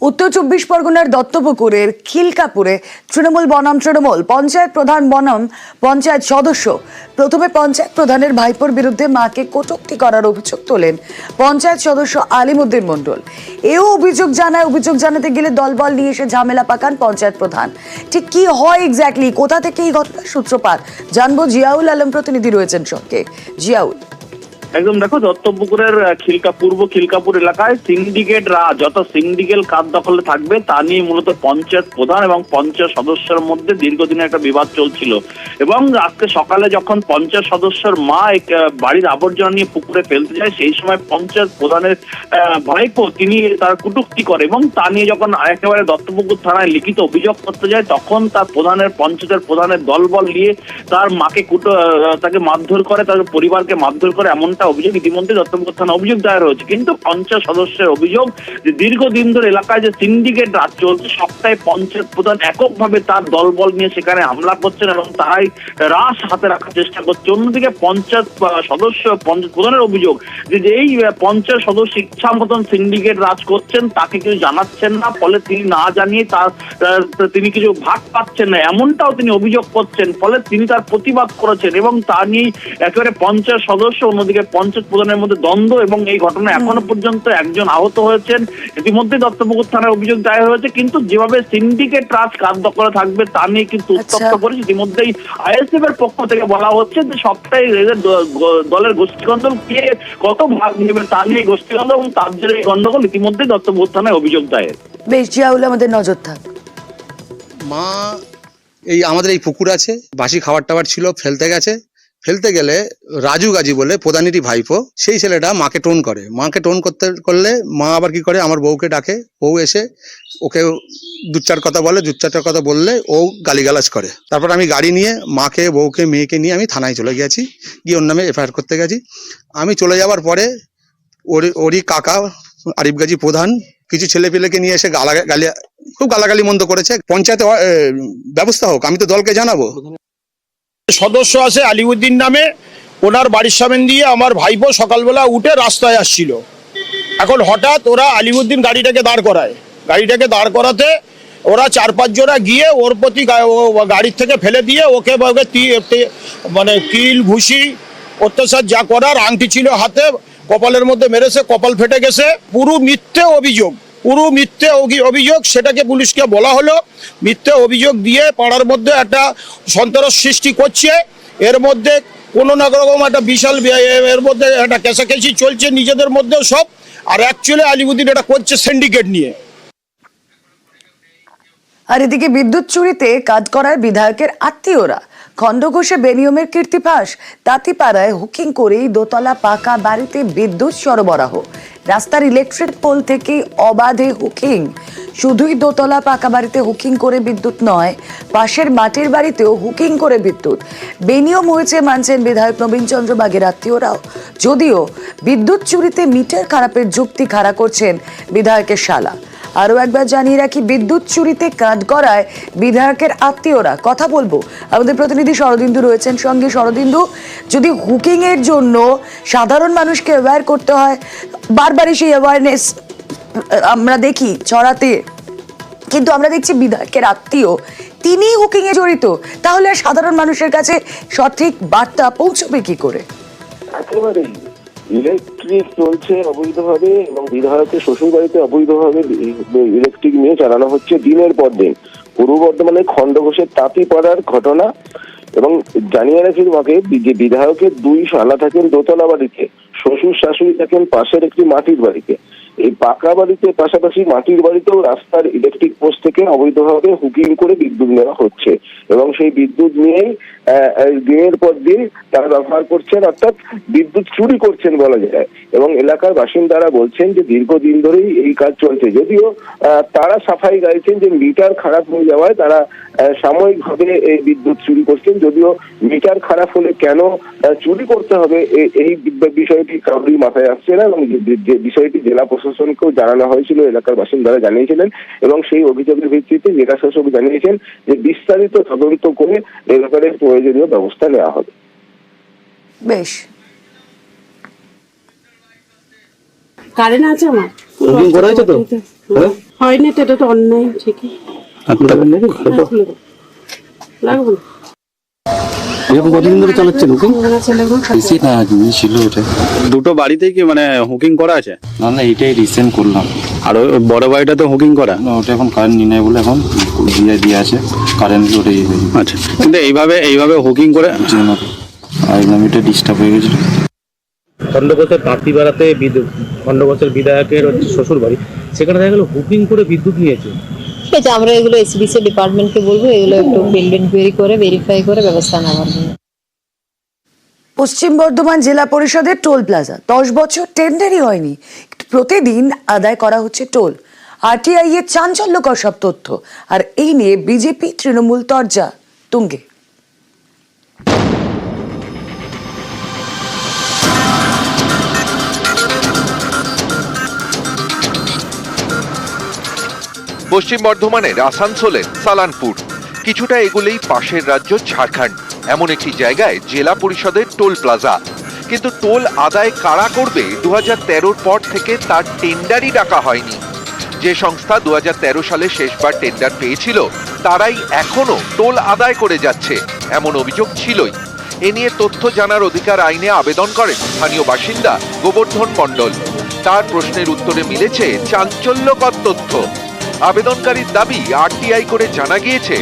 উত্তর ২৪ পরগনার দত্তপুকুরের খিলকাপুরে তৃণমূল বনাম তৃণমূল পঞ্চায়েত প্রধান বনাম পঞ্চায়েত সদস্য প্রথমে পঞ্চায়েত প্রধানের ভাইপোর বিরুদ্ধে মাকে কটূক্তি করার অভিযোগ তোলেন পঞ্চায়েত সদস্য আলিমউদ্দিন মণ্ডল। এও অভিযোগ জানাতে গেলে দলবল নিয়ে এসে ঝামেলা পাকান পঞ্চায়েত প্রধান। ঠিক কি হয় এক্স্যাক্টলি, কোথা থেকে এই ঘটনার সূত্রপাত জানবো। জিয়াউল আলম প্রতিনিধি রয়েছেন সঙ্গে। জিয়াউল, একদম দেখো, দত্তপুকুরের পূর্ব খিলকাপুর এলাকায় সিন্ডিকেট রাজ অর্থাৎ সিন্ডিকেট কার দখলে থাকবে তা নিয়ে মূলত পঞ্চায়েত প্রধান এবং পঞ্চায়েত সদস্যের মধ্যে দীর্ঘদিনের একটা বিবাদ চলছিল। এবং আজকে সকালে যখন পঞ্চায়েত সদস্যের মা বাড়ির আবর্জনা নিয়ে পুকুরে ফেলতে যায়, সেই সময় পঞ্চায়েত প্রধানের ভাইপো তিনি তার কটূক্তি করে এবং তা নিয়ে যখন একেবারে দত্তপুকুর থানায় লিখিত অভিযোগ করতে যায়, তখন তার পঞ্চায়েতের প্রধানের দলবল নিয়ে তার মাকে তাকে মারধর করে, তার পরিবারকে মারধর করে, এমনটা অভিযোগ ইতিমধ্যে দত্তপুকুর থানা অভিযোগ দায়ের হয়েছে। কিন্তু পঞ্চায়েত সদস্যের অভিযোগ যে দীর্ঘদিন ধরে এলাকায় যে সিন্ডিকেট রাজ চলছে, সপ্তাহে পঞ্চায়েত প্রধান এককভাবে তার দলবল নিয়ে সেখানে হামলা করছেন এবং তারাই রাশ হাতে রাখার চেষ্টা করছে। অন্যদিকে পঞ্চায়েত সদস্য পঞ্চায়েত প্রধানের অভিযোগ যে এই পঞ্চায়েত সদস্য ইচ্ছা মতন সিন্ডিকেট রাজ করছেন, তাকে কিছু জানাচ্ছেন না, ফলে তিনি না জানিয়ে তিনি কিছু ভাগ পাচ্ছেন না, এমনটাও তিনি অভিযোগ করছেন। ফলে তিনি তার প্রতিবাদ করেছেন এবং তা নিয়ে একেবারে পঞ্চায়েত সদস্য অন্যদিকে পঞ্চায়েত প্রধানের মধ্যে দ্বন্দ্ব এবং এই ঘটনা এখনো পর্যন্ত একজন আহত হয়েছেন। ইতিমধ্যে দত্তপুকুর থানায় অভিযোগ দায়ের হয়েছে, কিন্তু যেভাবে সিন্ডিকেট রাজ কার দখলে থাকবে তা নিয়ে কিন্তু উত্তপ্ত করেছে। ইতিমধ্যেই আইএসএফ এর পক্ষ থেকে বলা হচ্ছে যে সপ্তাহে দলের গোষ্ঠীদ্বন্দ্ব কে কত ভাগ নেবে তা নিয়ে গোষ্ঠীদ্বন্দ্ব এবং তার জন্য এই গন্ডগোল। ইতিমধ্যে দত্তপুকুর থানায় অভিযোগ দায়ের। বেশ, জিয়াউল আমাদের নজর থাক। মা এই আমাদের এই পুকুর আছে, বাসি খাবার টাবার ছিল, ফেলতে গেলে রাজু গাজী বলে প্রধানেরই ভাইপো, সেই ছেলেটা মাকে টোন করলে মা আবার কি করে, আমার বউকে ডাকে, বউ এসে ওকে দু চার কথা বললে ও গালিগালাজ করে। তারপর আমি গাড়ি নিয়ে মাকে, বউকে, মেয়েকে নিয়ে আমি থানায় চলে গেছি, গিয়ে ওর নামে এফআইআর করতে গেছি। আমি চলে যাওয়ার পরে ওরই কাকা আরিফ গাজী প্রধান কিছু ছেলেপিলেকে নিয়ে এসে খুব গালাগালি মন্দ করেছে। পঞ্চায়েতে ব্যবস্থা হোক, আমি তো দলকে জানাবো। সদস্য আছে আলিউদ্দিন নামে, ওনার বাড়ির সামনে দিয়ে আমার ভাইপো সকালবেলা উঠে রাস্তায় আসছিল। এখন হঠাৎ ওরা আলিউদ্দিন গাড়িটাকে দাঁড় করাতে ওরা 4-5 জনা গিয়ে ওর প্রতি গাড়ির থেকে ফেলে দিয়ে ওকে মানে কিল ঘুষি অত্যাচার যা করার, আংটি ছিল হাতে, কপালের মধ্যে মেরেছে, কপাল ফেটে গেছে। পুরো মিথ্যে অভিযোগ, সেটাকে পুলিশকে বলা হলো। মিথ্যে অভিযোগ দিয়ে পাড়ার মধ্যে একটা সন্ত্রাস সৃষ্টি করছে। এর মধ্যে কোনো না রকম একটা বিশাল এর মধ্যে একটা কেসাকেসি চলছে নিজেদের মধ্যে সব। আর অ্যাকচুয়ালি আলিউদ্দিন এটা করছে সিন্ডিকেট নিয়ে। আর এদিকে বিদ্যুৎ চুরিতে কাজ করার বিধায়কের আত্মীয়রা খণ্ডঘোষে বেনিয়মের কীর্তিফাস। তাঁতিপাড়ায় হুকিং করেই দোতলা পাকা বাড়িতে বিদ্যুৎ সরবরাহ। রাস্তার ইলেকট্রিক পোল থেকে অবাধে হুকিং। শুধুই দোতলা পাকা বাড়িতে হুকিং করে বিদ্যুৎ নয়, পাশের মাটির বাড়িতেও হুকিং করে বিদ্যুৎ। বেনিয়ম হয়েছে মানছেন বিধায়ক নবীন চন্দ্র বাগের আত্মীয়রাও। যদিও বিদ্যুৎ চুরিতে মিটার খারাপের যুক্তি খাড়া করছেন বিধায়কের শালা। আরো একবার জানিয়ে রাখি, বিদ্যুৎ চুরিতে কাজ করায় বিধায়কের আত্মীয়রা। কথা বলবো, আমাদের প্রতিনিধি শরদিন্দু রয়েছেন সঙ্গে। শরদিন্দু, যদি হুকিং এর জন্য সাধারণ মানুষকে অ্যাওয়্যার করতে হয়, বারবারই সেই অ্যাওয়ারনেস আমরা দেখি ছড়াতে, কিন্তু আমরা দেখছি বিধায়কের আত্মীয় তিনি হুকিং এ জড়িত, তাহলে আর সাধারণ মানুষের কাছে সঠিক বার্তা পৌঁছবে কি করে? একেবারেই ইলেকট্রিক চলছে অবৈধভাবে এবং বিধায়কের শ্বশুর বাড়িতে অবৈধভাবে ইলেকট্রিক নিয়ে চালানো হচ্ছে দিনের পর দিন। পূর্ব বর্ধমানে খণ্ডঘোষের তাঁতিপাড়ার ঘটনা। এবং জানিয়ে রাখি তোমাকে যে বিধায়কের 2 শালা থাকেন দোতলা বাড়িতে, শ্বশুর শাশুড়ি থাকেন পাশের একটি মাটির বাড়িতে। এই পাকা বাড়িতে পাশাপাশি মাটির বাড়িতেও রাস্তার ইলেকট্রিক পোস্ট থেকে অবৈধভাবে হুকিং করে বিদ্যুৎ নেওয়া হচ্ছে এবং সেই বিদ্যুৎ নিয়েই দিনের পর দিন তারা ব্যবহার করছেন, অর্থাৎ বিদ্যুৎ চুরি করছেন বলা যায়। এবং এলাকার বাসিন্দারা বলছেন যে দীর্ঘদিন ধরেই এই কাজ চলছে। যদিও তারা সাফাই গাইছেন যে মিটার খারাপ হয়ে যাওয়ায় তারা সাময়িকভাবে এই বিদ্যুৎ চুরি করছেন। যদিও মিটার খারাপ হলে কেন চুরি করতে হবে এই বিষয়টি কারোরই মাথায় আসছে না এবং যে বিষয়টি জেলা প্রশাসনকেও জানানো হয়েছিল, এলাকার বাসিন্দারা জানিয়েছিলেন এবং সেই অভিযোগের ভিত্তিতে জেলা শাসক জানিয়েছেন যে বিস্তারিত তদন্ত করে এ ব্যাপারে প্রয়োজনীয় ব্যবস্থা নেওয়া হবে। বেশ, কারেন্ট আছে আমার, তো হয়নি তো, এটা তো অন্যায় ঠিকই। লাগবে না। এরকম কতদিন ধরে চালাচ্ছেন হুকিং? বেশি না, আজই ছিল এটা। দুটো বাড়িতেই কি মানে হুকিং করা আছে? না না, এটাই রিসেন্ট করলাম। আর ওই বড় বাড়িটা তো হুকিং করা? না, ওটা এখন কারেন্ট নিয়ে নেয় বলে এখন দিয়ে আছে কারেন্ট, ওটাই আচ্ছা, কিন্তু এইভাবে হুকিং করে আর এটা ডিস্টার্ব হয়ে গেছিল। খন্ডঘোষের তাঁতিপাড়াতে খন্ডঘোষের বিধায়কের হচ্ছে শ্বশুর বাড়ি, সেখানে দেখা গেল হুকিং করে বিদ্যুৎ নিয়েছে। ঠিক আছে, আমরা এগুলো এসবিসি ডিপার্টমেন্টকে বলবো, এগুলো একটু ফিল্ড ইনকোয়ারি করে ভেরিফাই করে ব্যবস্থা নেওয়ার জন্য। পশ্চিম বর্ধমান জেলা পরিষদের টোল প্লাজা 10 বছর টেন্ডারই হয়নি, প্রতিদিন আদায় করা হচ্ছে টোল। আরটিআই এর চাঞ্চল্যকর সব তথ্য, আর এই নিয়ে বিজেপি তৃণমূল তরজা তুঙ্গে। পশ্চিম বর্ধমানের আসানসোলের সালানপুর, কিছুটা এগুলেই পাশের রাজ্য ঝাড়খণ্ড। এমন একটি জায়গায় জেলা পরিষদের টোল প্লাজা, কিন্তু টোল আদায় কারা করবে 2013 পর থেকে তার টেন্ডারই ডাকা হয়নি। যে সংস্থা 2013 সালে শেষবার টেন্ডার পেয়েছিল তারাই এখনো টোল আদায় করে যাচ্ছে, এমন অভিযোগ ছিলই। এ নিয়ে তথ্য জানার অধিকার আইনে আবেদন করেন স্থানীয় বাসিন্দা গোবর্ধন মণ্ডল। তার প্রশ্নের উত্তরে মিলেছে চাঞ্চল্যকর তথ্য। আবেদনকারীর দাবি, আরটিআই করে জানা গিয়েছে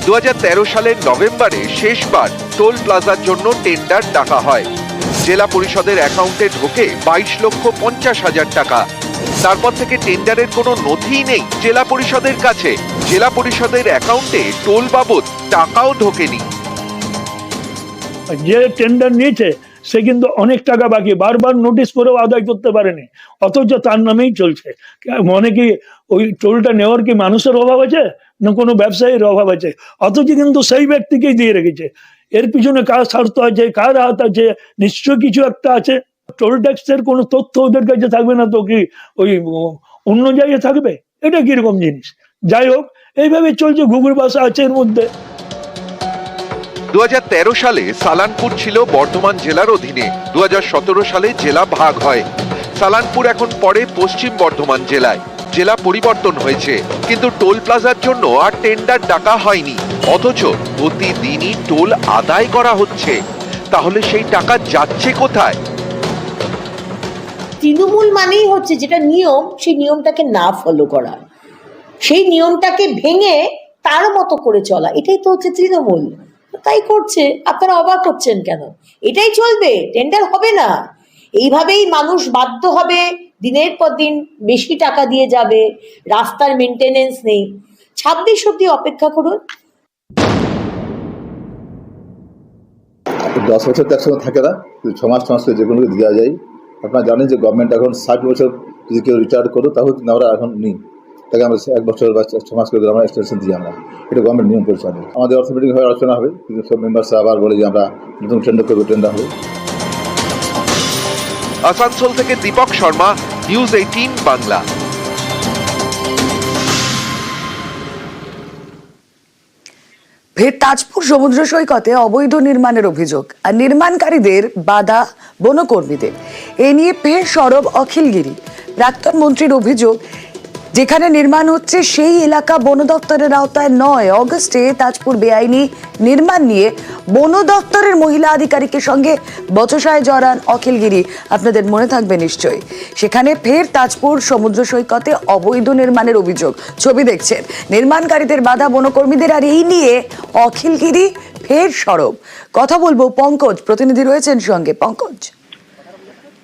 2013 সালের নভেম্বরে শেষবার টোল প্লাজার জন্য টেন্ডার ডাকা হয়। জেলা পরিষদের অ্যাকাউন্টে ঢোকে 22,50,000 টাকা। তারপর থেকে টেন্ডারের কোনো নথিই নেই জেলা পরিষদের কাছে। জেলা পরিষদের অ্যাকাউন্টে টোল বাবদ টাকাও ঢোকেনি। যে টেন্ডার নিয়েছে সে কিন্তু অনেক টাকা বাকি, বারবার নোটিশ করেও আদায় করতে পারেনি, অথচ তার নামেই চলছে। মনে কি ওই টোলটা নেওয়ার কি মানুষের অভাব আছে না কোনো ব্যবসায়ীর অভাব আছে? অথচ কিন্তু সেই ব্যক্তিকেই দিয়ে রেখেছে। এর পিছনে কার স্বার্থ আছে, কার হাত আছে? নিশ্চয় কিছু একটা আছে। টোল ট্যাক্সের কোনো তথ্য ওদের কাছে থাকবে না তো কি ওই অন্য জায়গায় থাকবে? এটা কিরকম জিনিস? যাই হোক, এইভাবে চলছে, ঘুঘুর বাসা আছে এর মধ্যে। 2013 সালে সালানপুর ছিল বর্ধমান জেলার অধীনে। 2017 সালে জেলা ভাগ হয়। সালানপুর এখন পড়ে পশ্চিম বর্ধমান জেলায়। জেলা পরিবর্তন হয়েছে, কিন্তু টোল প্লাজার জন্য আর টেন্ডার ডাকা হয়নি, অথচ প্রতিদিনই টোল আদায় করা হচ্ছে। তাহলে সেই টাকা যাচ্ছে কোথায়? তৃণমূল মানেই হচ্ছে যেটা নিয়ম, সেই নিয়মটাকে না ফলো করা, সেই নিয়মটাকে ভেঙে তার মতো করে চলা, এটাই তো হচ্ছে তৃণমূল। তাই করছে, আপনারা অবাক হচ্ছেন কেন? এটাই চলবে, টেন্ডার হবে না। এইভাবেই মানুষ বাধ্য হবে, দিনের পর দিন বেশি টাকা দিয়ে যাবে, রাস্তার মেনটেনেন্স নেই। 26 অব্দি অপেক্ষা করুন। 10 বছর তো একসঙ্গে থাকে না, 6 মাস যে কোনো দেওয়া যায়। আপনারা জানেন যে গভর্নমেন্ট এখন 60 বছর যদি কেউ রিটায়ার করো তাহলে কিন্তু আমরা এখন নিই, তাকে আমরা 1 বছর বা 6 মাস করে আমরা এক্সটেনশন দিই। আমরা এটা গভর্নমেন্ট নিয়ম করেছে। আমাদের অর্থ মিটিং হয়ে আলোচনা হবে, কিন্তু সব মেম্বার্সরা আবার বলে যে আমরা নতুন টেন্ডার করবো, টেন্ডার হবে। আসানসোল থেকে দীপক শর্মা, নিউজ 18 বাংলা। ফের তাজপুর সমুদ্র সৈকতে অবৈধ নির্মাণের অভিযোগ আর নির্মাণকারীদের বাধা বনকর্মীদের। এ নিয়ে ফের সরব অখিলগিরি। প্রাক্তন মন্ত্রীর অভিযোগ, যেখানে নির্মাণ হচ্ছে সেই এলাকা বন দপ্তরের আওতায় নয়। অগস্টে তাজপুর বেআইনি নির্মাণ নিয়ে বন দপ্তরের মহিলা আধিকারিকের সঙ্গে বচসায় জড়ান অখিলগিরি, আপনাদের মনে থাকবে নিশ্চয়ই। সেখানে ফের তাজপুর সমুদ্র সৈকতে অবৈধ নির্মাণের অভিযোগ। ছবি দেখছেন, নির্মাণকারীদের বাধা বনকর্মীদের, আর এই নিয়ে অখিলগিরি ফের সরব। কথা বলবো পঙ্কজ, প্রতিনিধি রয়েছেন সঙ্গে। পঙ্কজ,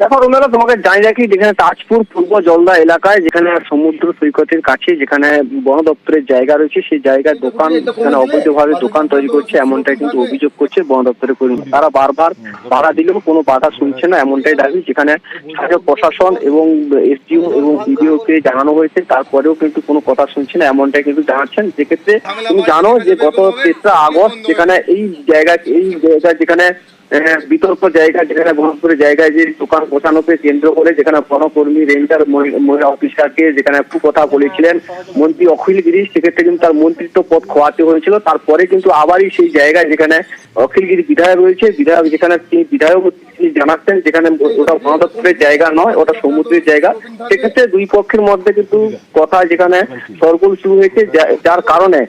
দেখো রুমেলা, তোমাকে জানিয়ে রাখি, যেখানে তাজপুর পূর্ব জলদা এলাকায়, যেখানে সমুদ্র সৈকতের কাছে যেখানে বন দপ্তরের জায়গা রয়েছে, সেই জায়গায় দোকান, যেখানে অবৈধভাবে দোকান তৈরি করছে, এমনটাই কিন্তু অভিযোগ করছে বন দপ্তরের কর্মী। তারা বারবার বাধা দিলেও কোনো বাধা শুনছে না, এমনটাই দাবি। যেখানে স্থানীয় প্রশাসন এবং এসডিও এবং বিডিও কে জানানো হয়েছে, তারপরেও কিন্তু কোনো কথা শুনছে না, এমনটাই কিন্তু জানাচ্ছেন। যেক্ষেত্রে তুমি জানো যে গত 3রা আগস্ট যেখানে এই জায়গা যেখানে বিতর্ক জায়গা, যেখানে বনপুরের জায়গায় যে দোকান বসানোকে কেন্দ্র করে যেখানে বনকর্মী রেঞ্জার মহিলা অফিসারকে যেখানে কথা বলেছিলেন মন্ত্রী অখিল গিরি, সেক্ষেত্রে কিন্তু তার মন্ত্রিত্ব পদ খোয়াতে হয়েছিল। তারপরে কিন্তু আবারই সেই জায়গায় যেখানে অখিল গিরি বিধায়ক রয়েছে, বিধায়ক যেখানে তিনি বিধায়ক তিনি জানাচ্ছেন যেখানে ওটা বন দপ্তরের জায়গা নয়, ওটা সমুদ্রের জায়গা। সেক্ষেত্রে দুই পক্ষের মধ্যে কিন্তু কথা যেখানে সরগোল শুরু হয়েছে, যার কারণে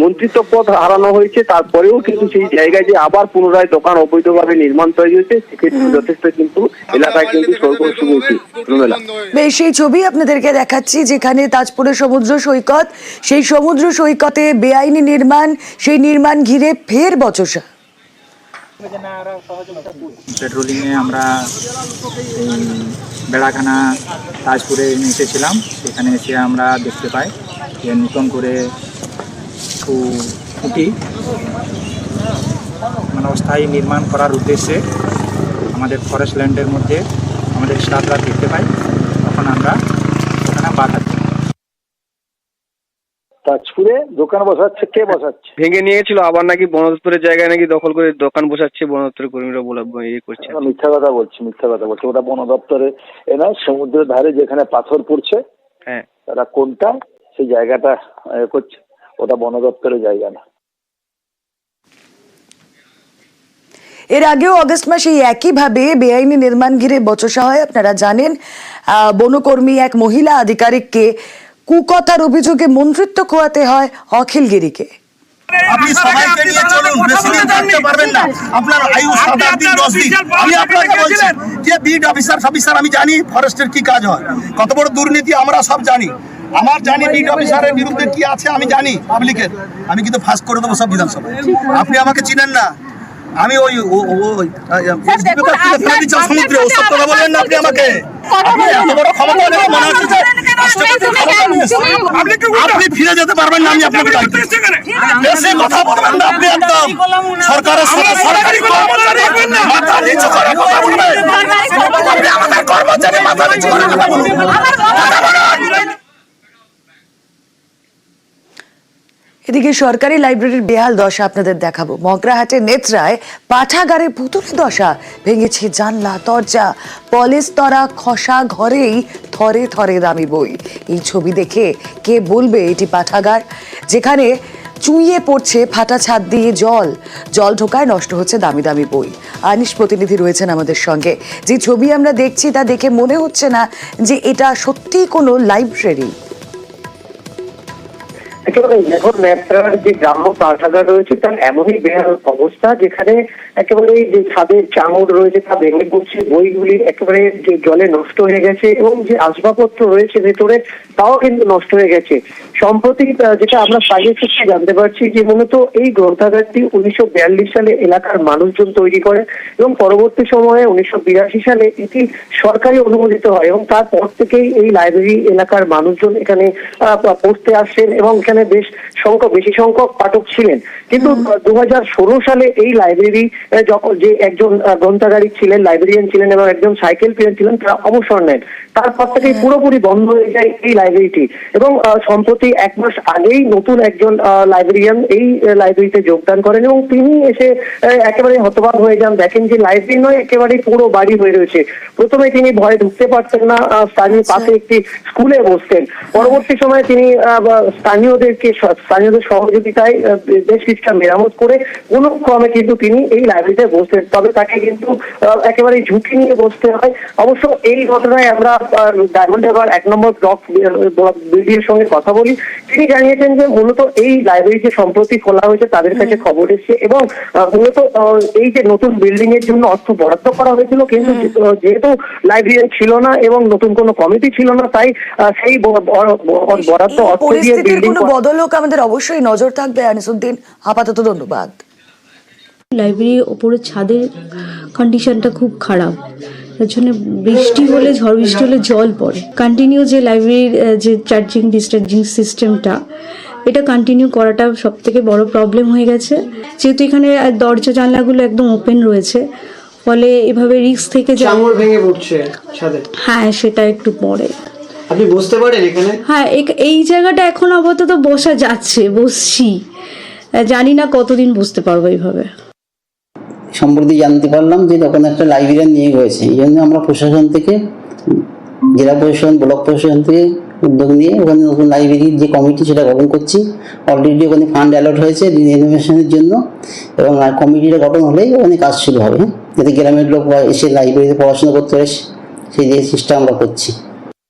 মন্ত্রিত্ব পদ হারানো হয়েছে। তারপরেও কিন্তু সেই জায়গায় যে আবার পুনরায় দোকান অবৈধভাবে নির্মাণ তৈরি হয়েছে, সেক্ষেত্রে যথেষ্ট কিন্তু এলাকায় কিন্তু সরগোল শুরু হয়েছে। বেশ, সেই ছবি আপনাদেরকে দেখাচ্ছি যেখানে তাজপুরের সমুদ্র সৈকত, সেই সমুদ্র সৈকতে বেআইনি নির্মাণ, সেই নির্মাণ ঘিরে ফের বচসা। পেট্রোলিংয়ে আমরা এই বেড়াখানা তাজপুরে এসেছিলাম। সেখানে এসে আমরা দেখতে পাই যে নতুন করে খুঁটি মানে অস্থায়ী নির্মাণ করার উদ্দেশ্যে আমাদের ফরেস্ট ল্যান্ডের মধ্যে আমাদের স্টাফরা দেখতে পাই, তখন আমরা ওখানে বাধা দিই। তাজপুরে দোকান বসাচ্ছে, কে বসাচ্ছে? ভেঙে নিয়েছিল, আবার নাকি বন দপ্তরের জায়গায় নাকি দখল করে দোকান বসাচ্ছে, বন দপ্তরের কর্মীরা করছে। মিথ্যা কথা বলছি। ওটা বন দপ্তরে না, সমুদ্রের ধারে যেখানে পাথর পড়ছে, হ্যাঁ, তারা কোনটা সেই জায়গাটা করছে, ওটা বন দপ্তরের জায়গা না। এর আগেও অগস্ট মাসে একইভাবে বেআইনি নির্মাণ ঘিরে বচসা হয়। আপনারা জানেন, বনকর্মী এক মহিলা আধিকারিককে কুকথার অভিযোগে মন্ত্রিত্ব খোয়াতে হয় অখিল গিরিকে। আপনি সবাইকে নিয়ে চলুন, বেশি দিন থাকতে পারবেন না, আপনার আয়ু 7-8 দিন 10 দিন। আমি আপনাকে বলছি যে বিট অফিসার আমি জানি ফরেস্টের কি কাজ হয়, কত বড় দুর্নীতি আমরা সব জানি। আমার জানি বিট অফিসারের বিরুদ্ধে কি আছে আমি জানি পাবলিকের, আমি কিন্তু ফাঁস করে দেবো সব বিধানসভায়। আপনি আমাকে চিনেন না, আমি ওই সমুদ্রে ওসব কথা বলবেন না আপনি আমাকে। আপনি এত বড় ক্ষমতা নেই, মনে হচ্ছে যে রাষ্ট্রপতির ক্ষমতা নিয়েছে। আপনি ফিরে যেতে পারবেন না, আমি আপনাকে ডাকছি। বেশি কথা বলবেন না আপনি, একদম সরকারের সাথে সরকারি কর্মচারী মাথা নিচু করে কথা বলবেন। আপনি আমাদের কর্মচারী মাথা নিচু করে কথা বলবেন। এদিকে সরকারি লাইব্রেরির বেহাল দশা আপনাদের দেখাবো। মগরাহাটের নেত্রায় পাঠাগারের পুতুলের দশা, ভেঙেছে জানলা দরজা, পলেস্তরা খসা ঘরেই থরে থরে দামি বই। এই ছবি দেখে কে বলবে এটি পাঠাগার, যেখানে চুইয়ে পড়ছে ফাটা ছাদ দিয়ে জল ঢোকায় নষ্ট হচ্ছে দামি দামি বই। আনিশ প্রতিনিধি রয়েছেন আমাদের সঙ্গে। যে ছবি আমরা দেখছি তা দেখে মনে হচ্ছে না যে এটা সত্যিই কোনো লাইব্রেরি। একেবারে এখন নেত্রার যে গ্রাম্য পাঠাগার রয়েছে তার এমনই বেহাল অবস্থা, যেখানে একেবারে যে ছাদের চাঙড় রয়েছে তা ভেঙে পড়ছে, বইগুলি একেবারে যে জলে নষ্ট হয়ে গেছে এবং যে আসবাবপত্র রয়েছে ভেতরে তাও কিন্তু নষ্ট হয়ে গেছে। সম্প্রতি যেটা আমরা পাইয়ে সূত্রে জানতে পারছি যে মূলত এই গ্রন্থাগারটি 1942 সালে এলাকার মানুষজন তৈরি করে এবং পরবর্তী সময়ে 1982 সালে এটি সরকারি অনুমোদিত হয় এবং তারপর থেকেই এই লাইব্রেরি এলাকার মানুষজন এখানে পড়তে আসছেন এবং এখানে বেশি সংখ্যক পাঠক ছিলেন। কিন্তু 2016 সালে এই লাইব্রেরি যখন যে একজন গ্রন্থাগারিক ছিলেন, লাইব্রেরিয়ান ছিলেন এবং একজন সাইকেল প্রিয়ন ছিলেন, তারা অবসর নেন। তারপর থেকে পুরোপুরি বন্ধ হয়ে যায় এই লাইব্রেরিটি এবং সম্প্রতি 1 মাস আগেই নতুন একজন লাইব্রেরিয়ান এই লাইব্রেরিতে যোগদান করেন এবং তিনি এসে একেবারে হতবাক হয়ে যান, দেখেন যে লাইব্রেরি নয় একেবারে পুরো বাড়ি হয়ে রয়েছে। প্রথমে তিনি ভয়ে ঢুকতে পারতেন না, স্থানীয় পাশে একটি স্কুলে বসতেন। পরবর্তী সময়ে তিনি স্থানীয়দের সহযোগিতায় বেশ কিছুটা মেরামত করে কোনো ক্রমে কিন্তু তিনি এই লাইব্রেরিতে বসতেন, তবে তাকে কিন্তু একেবারে ঝুঁকি নিয়ে বসতে হয়। অবশ্য এই ঘটনায় আমরা ডায়মন্ড হারবার 1 নম্বর ব্লক বিডিওর সঙ্গে কথা বলি। তিনি জানিয়েছেন যে মূলত এই লাইব্রেরি যে সম্প্রতি খোলা হয়েছে তাদের কাছে খবর এসেছে এবং মূলত এই যে নতুন বিল্ডিং এর জন্য অর্থ বরাদ্দ করা হয়েছিল, কিন্তু যেহেতু লাইব্রেরিয়ান ছিল না এবং নতুন কোনো কমিটি ছিল না, তাই সেই বরাদ্দ অর্থ দিয়ে বিল্ডিং বদল হোক, আমাদের অবশ্যই নজর থাকবে। আনিসুদ্দিন, আপাতত ধন্যবাদ। লাইব্রেরির ওপরের ছাদের কন্ডিশনটা খুব খারাপ, এর জন্য বৃষ্টি হলে ঝড় বৃষ্টি হলে জল পড়ে। কন্টিনিউ যে লাইব্রেরির যে চার্জিং ডিসচার্জিং সিস্টেমটা, এটা কন্টিনিউ করাটা সব থেকে বড় প্রবলেম হয়ে গেছে, যেহেতু এখানে দরজা জানলাগুলো একদম ওপেন রয়েছে, ফলে এভাবে রিস্ক থেকে চাঙড় ভেঙে পড়ছে ছাদে। হ্যাঁ, সেটা একটু পড়ে। আপনি বসতে পারেন এখানে? হ্যাঁ, এই জায়গাটা এখন আপাতত বসা যাচ্ছে, বসছি, জানি না কতদিন বসতে পারবো এইভাবে। সম্প্রতি জানতে পারলাম যে ওখানে একটা লাইব্রেরিয়ান নিয়ে হয়েছে। এই জন্য আমরা প্রশাসন থেকে, জেলা প্রশাসন, ব্লক প্রশাসন থেকে উদ্যোগ নিয়ে ওখানে নতুন লাইব্রেরির যে কমিটি সেটা গঠন করছি। অলরেডি ওখানে ফান্ড অ্যালট হয়েছে রিনোভেশনের জন্য, এবং কমিটিটা গঠন হলেই ওখানে কাজ শুরু হবে, যাতে গ্রামের লোক এসে লাইব্রেরিতে পড়াশোনা করতে পারে, সেই যে চেষ্টা আমরা করছি।